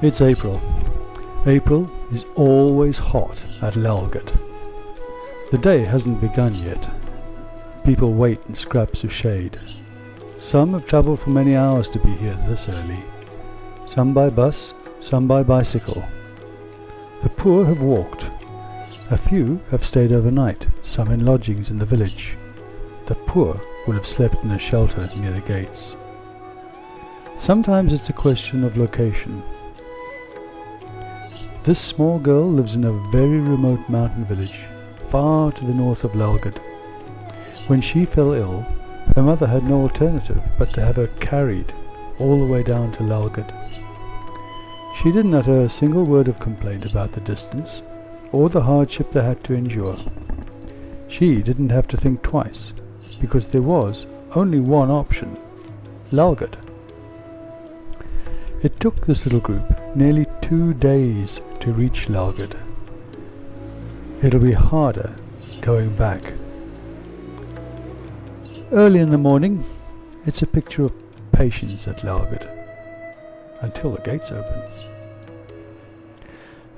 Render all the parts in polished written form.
It's April. April is always hot at Lalghat. The day hasn't begun yet. People wait in scraps of shade. Some have travelled for many hours to be here this early. Some by bus, some by bicycle. The poor have walked. A few have stayed overnight, some in lodgings in the village. The poor will have slept in a shelter near the gates. Sometimes it's a question of location. This small girl lives in a very remote mountain village, far to the north of Lalghat. When she fell ill, her mother had no alternative but to have her carried all the way down to Lalghat. She didn't utter a single word of complaint about the distance, or the hardship they had to endure. She didn't have to think twice, because there was only one option: Lalghat. It took this little group nearly 2 days to reach Lalghat. It'll be harder going back. Early in the morning, it's a picture of patience at Lalghat, until the gates open.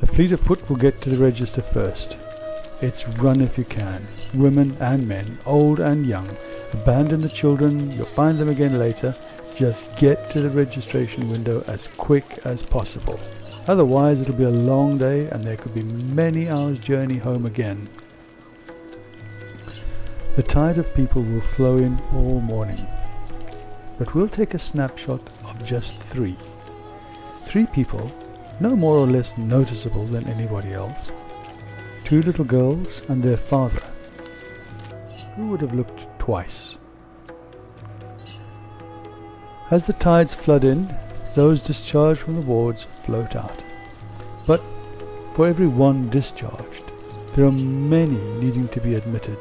The fleet of foot will get to the register first. It's run if you can. Women and men, old and young. Abandon the children, you'll find them again later. Just get to the registration window as quick as possible. Otherwise it'll be a long day and there could be many hours journey home again. The tide of people will flow in all morning. But we'll take a snapshot of just three. 3 people, no more or less noticeable than anybody else. 2 little girls and their father, who would have looked twice. As the tides flood in, those discharged from the wards float out. But for every one discharged, there are many needing to be admitted.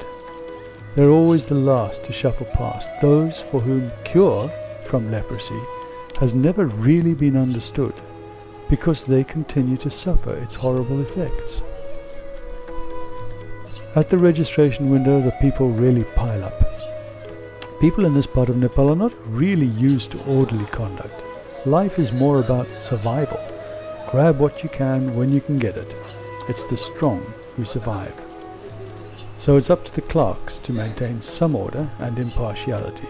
They're always the last to shuffle past, those for whom cure from leprosy has never really been understood, because they continue to suffer its horrible effects. At the registration window, the people really pile up. People in this part of Nepal are not really used to orderly conduct. Life is more about survival. Grab what you can when you can get it. It's the strong who survive. So it's up to the clerks to maintain some order and impartiality.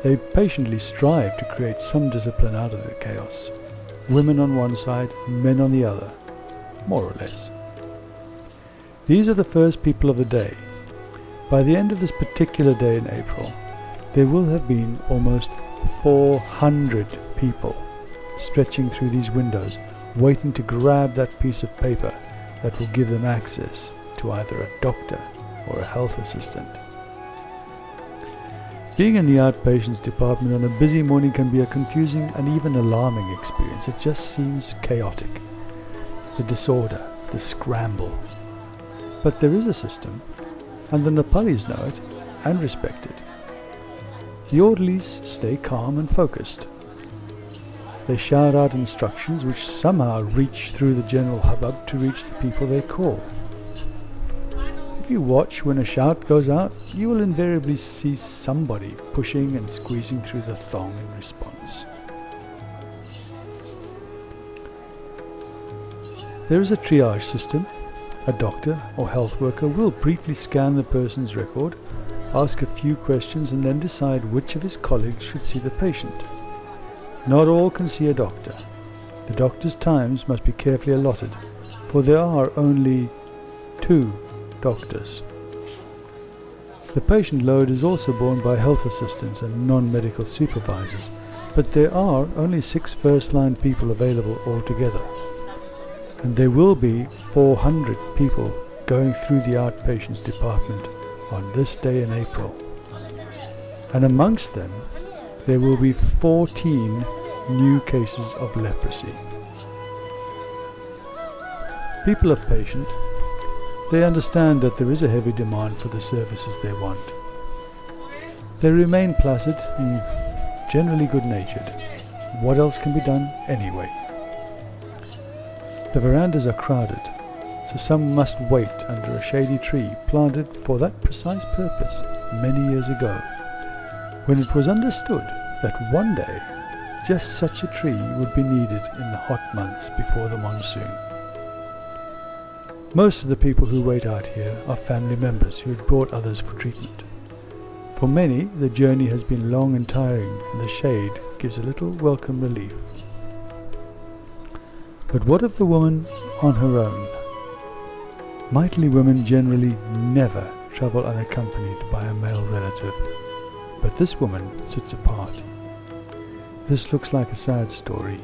They patiently strive to create some discipline out of the chaos. Women on one side, men on the other, more or less. These are the first people of the day. By the end of this particular day in April, there will have been almost 400 people stretching through these windows, waiting to grab that piece of paper that will give them access to either a doctor or a health assistant. Being in the outpatients department on a busy morning can be a confusing and even alarming experience. It just seems chaotic. The disorder, the scramble. But there is a system, and the Nepalis know it and respect it. The orderlies stay calm and focused. They shout out instructions which somehow reach through the general hubbub to reach the people they call. If you watch when a shout goes out, you will invariably see somebody pushing and squeezing through the thong in response. There is a triage system. A doctor or health worker will briefly scan the person's record, ask a few questions and then decide which of his colleagues should see the patient. Not all can see a doctor. The doctor's times must be carefully allotted, for there are only 2 doctors. The patient load is also borne by health assistants and non-medical supervisors, but there are only 6 first-line people available altogether. And there will be 400 people going through the outpatients department on this day in April. And amongst them, there will be 14 new cases of leprosy. People are patient. They understand that there is a heavy demand for the services they want. They remain placid and generally good-natured. What else can be done anyway? The verandas are crowded, so some must wait under a shady tree planted for that precise purpose many years ago, when it was understood that one day just such a tree would be needed in the hot months before the monsoon. Most of the people who wait out here are family members who had brought others for treatment. For many, the journey has been long and tiring, and the shade gives a little welcome relief. But what of the woman on her own? Mightily women generally never travel unaccompanied by a male relative, but this woman sits apart. This looks like a sad story.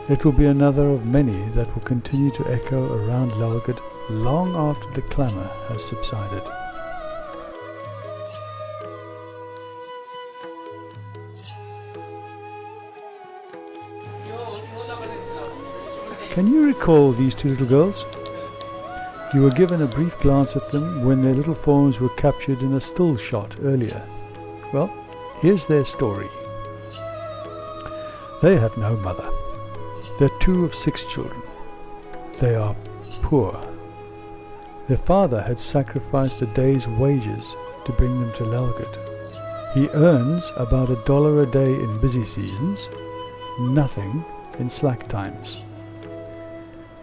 It will be another of many that will continue to echo around Lalgod long after the clamour has subsided. Can you recall these two little girls? You were given a brief glance at them when their little forms were captured in a still shot earlier. Well, here's their story. They have no mother. They're 2 of 6 children. They are poor. Their father had sacrificed a day's wages to bring them to Lalgod. He earns about $1 a day in busy seasons, nothing in slack times.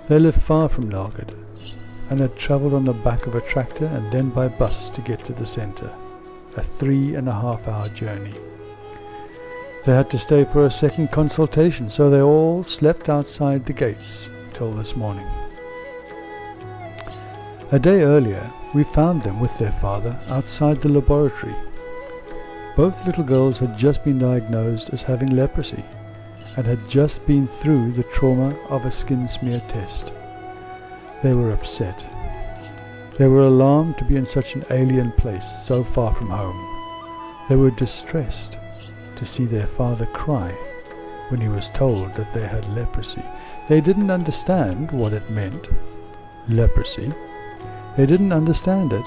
They live far from Lalgod and had travelled on the back of a tractor and then by bus to get to the centre, a 3.5-hour journey. They had to stay for a second consultation, so they all slept outside the gates till this morning. A day earlier, we found them with their father outside the laboratory. Both little girls had just been diagnosed as having leprosy and had just been through the trauma of a skin smear test. They were upset. They were alarmed to be in such an alien place, so far from home. They were distressed to see their father cry when he was told that they had leprosy. They didn't understand what it meant, leprosy. They didn't understand it,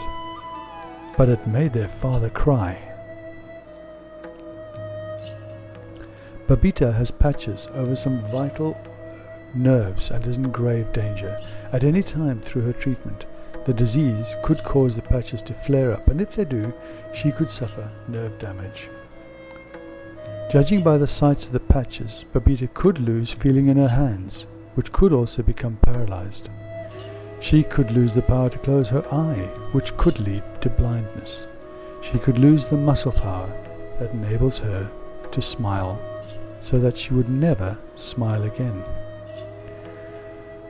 but it made their father cry. Babita has patches over some vital nerves and is in grave danger. At any time through her treatment, the disease could cause the patches to flare up, and if they do, she could suffer nerve damage. Judging by the sights of the patches, Babita could lose feeling in her hands, which could also become paralyzed. She could lose the power to close her eye, which could lead to blindness. She could lose the muscle power that enables her to smile, so that she would never smile again.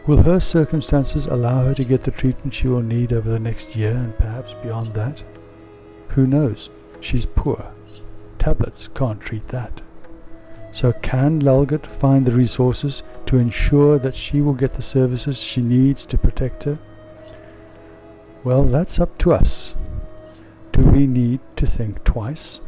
Will her circumstances allow her to get the treatment she will need over the next year and perhaps beyond that? Who knows? She's poor. Tablets can't treat that. So can Lalgod find the resources to ensure that she will get the services she needs to protect her? Well, that's up to us. Do we need to think twice?